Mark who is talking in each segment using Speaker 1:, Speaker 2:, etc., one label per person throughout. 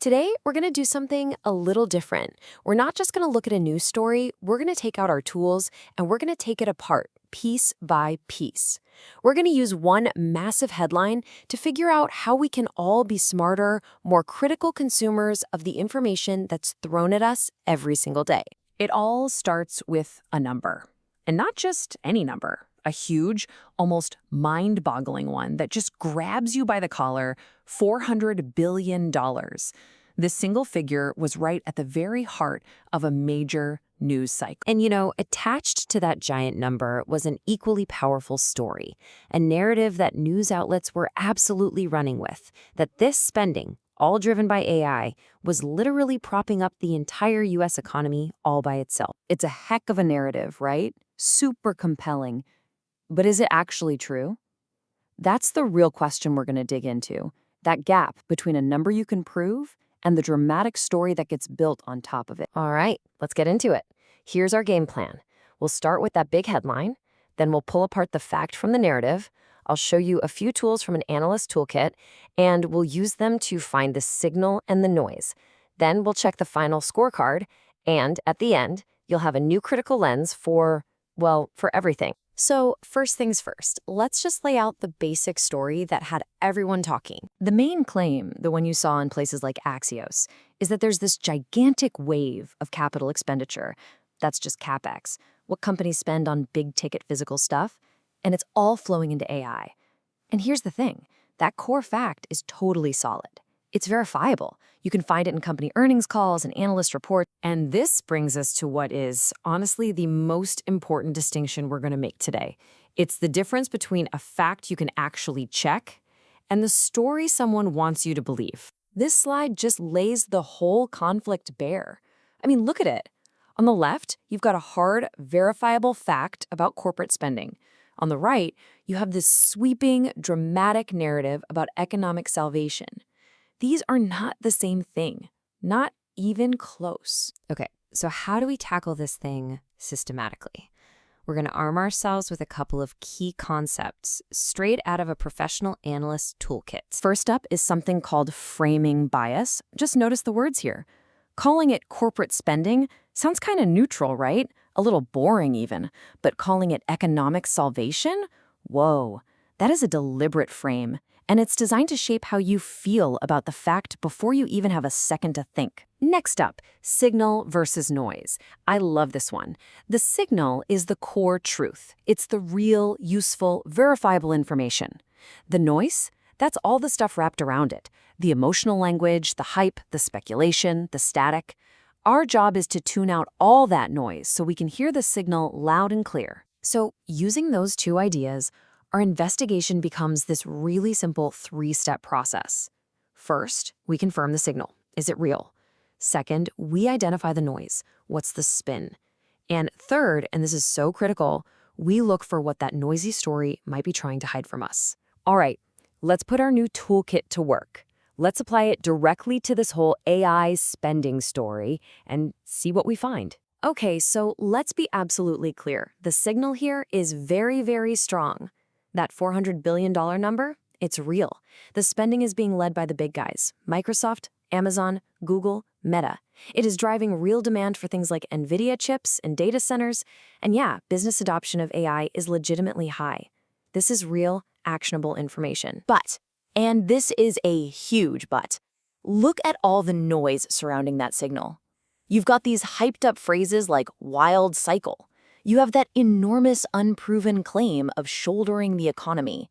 Speaker 1: Today, we're going to do something a little different. We're not just going to look at a news story, we're going to take out our tools and we're going to take it apart, piece by piece. We're going to use one massive headline to figure out how we can all be smarter, more critical consumers of the information that's thrown at us every single day. It all starts with a number, and not just any number. A huge, almost mind-boggling one that just grabs you by the collar, $400 billion. This single figure was right at the very heart of a major news cycle. And attached to that giant number was an equally powerful story, a narrative that news outlets were absolutely running with, that this spending, all driven by AI, was literally propping up the entire U.S. economy all by itself. It's a heck of a narrative, right? Super compelling. But is it actually true? That's the real question we're going to dig into, that gap between a number you can prove and the dramatic story that gets built on top of it. All right, let's get into it. Here's our game plan. We'll start with that big headline, then we'll pull apart the fact from the narrative. I'll show you a few tools from an analyst toolkit, and we'll use them to find the signal and the noise. Then we'll check the final scorecard, and at the end, you'll have a new critical lens for everything. So first things first, let's just lay out the basic story that had everyone talking. The main claim, the one you saw in places like Axios, is that there's this gigantic wave of capital expenditure. That's just Capex, what companies spend on big-ticket physical stuff, and it's all flowing into AI. And here's the thing, that core fact is totally solid. It's verifiable. You can find it in company earnings calls and analyst reports. And this brings us to what is, honestly, the most important distinction we're going to make today. It's the difference between a fact you can actually check and the story someone wants you to believe. This slide just lays the whole conflict bare. I mean, look at it. On the left, you've got a hard, verifiable fact about corporate spending. On the right, you have this sweeping, dramatic narrative about economic salvation. These are not the same thing, not even close. Okay, so how do we tackle this thing systematically? We're going to arm ourselves with a couple of key concepts straight out of a professional analyst toolkit. First up is something called framing bias. Just notice the words here. Calling it corporate spending sounds kind of neutral, right? A little boring even. But calling it economic salvation? Whoa, that is a deliberate frame. And it's designed to shape how you feel about the fact before you even have a second to think. Next up, signal versus noise. I love this one. The signal is the core truth. It's the real, useful, verifiable information. The noise? That's all the stuff wrapped around it. The emotional language, the hype, the speculation, the static. Our job is to tune out all that noise so we can hear the signal loud and clear. So, using those two ideas, our investigation becomes this really simple three-step process. First, we confirm the signal. Is it real? Second, we identify the noise. What's the spin? And third, and this is so critical, we look for what that noisy story might be trying to hide from us. All right, let's put our new toolkit to work. Let's apply it directly to this whole AI spending story and see what we find. Okay, so let's be absolutely clear. The signal here is very, very strong. That $400 billion number, it's real. The spending is being led by the big guys, Microsoft, Amazon, Google, Meta. It is driving real demand for things like NVIDIA chips and data centers. And yeah, business adoption of AI is legitimately high. This is real, actionable information. But, and this is a huge but, look at all the noise surrounding that signal. You've got these hyped up phrases like wild cycle. You have that enormous unproven claim of shouldering the economy.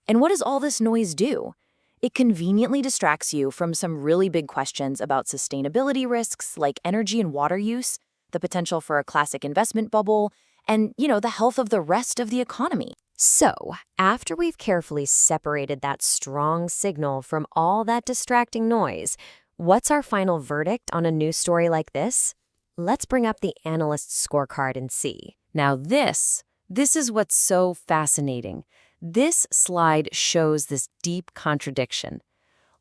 Speaker 1: And what does all this noise do? It conveniently distracts you from some really big questions about sustainability risks like energy and water use, the potential for a classic investment bubble, and, the health of the rest of the economy. So, after we've carefully separated that strong signal from all that distracting noise, what's our final verdict on a news story like this? Let's bring up the analyst's scorecard and see. Now this is what's so fascinating. This slide shows this deep contradiction.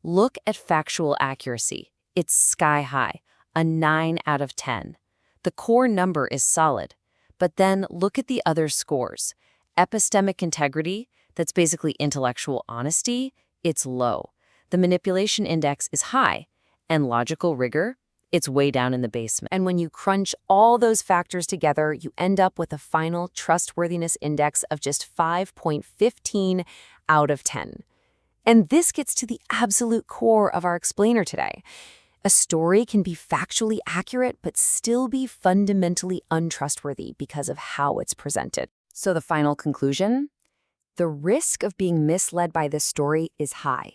Speaker 1: Look at factual accuracy. It's sky high, a 9 out of 10. The core number is solid. But then look at the other scores. Epistemic integrity, that's basically intellectual honesty, it's low. The manipulation index is high. And logical rigor? It's way down in the basement. And when you crunch all those factors together, you end up with a final trustworthiness index of just 5.15 out of 10. And this gets to the absolute core of our explainer today. A story can be factually accurate, but still be fundamentally untrustworthy because of how it's presented. So the final conclusion? The risk of being misled by this story is high.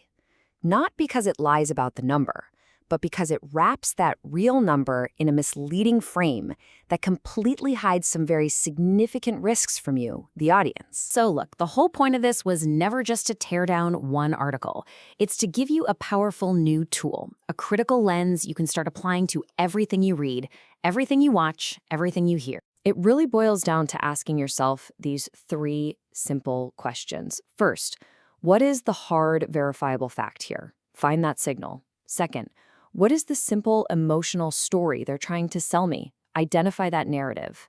Speaker 1: Not because it lies about the number, but because it wraps that real number in a misleading frame that completely hides some very significant risks from you, the audience. So look, the whole point of this was never just to tear down one article. It's to give you a powerful new tool, a critical lens you can start applying to everything you read, everything you watch, everything you hear. It really boils down to asking yourself these 3 simple questions. First, what is the hard, verifiable fact here? Find that signal. Second, what is the simple emotional story they're trying to sell me? Identify that narrative.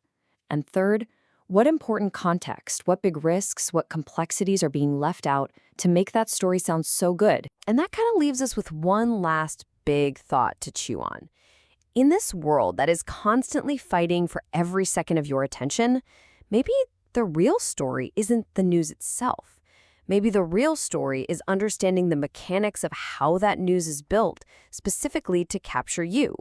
Speaker 1: And third, what important context, what big risks, what complexities are being left out to make that story sound so good? And that kind of leaves us with one last big thought to chew on. In this world that is constantly fighting for every second of your attention, maybe the real story isn't the news itself. Maybe the real story is understanding the mechanics of how that news is built, specifically to capture you.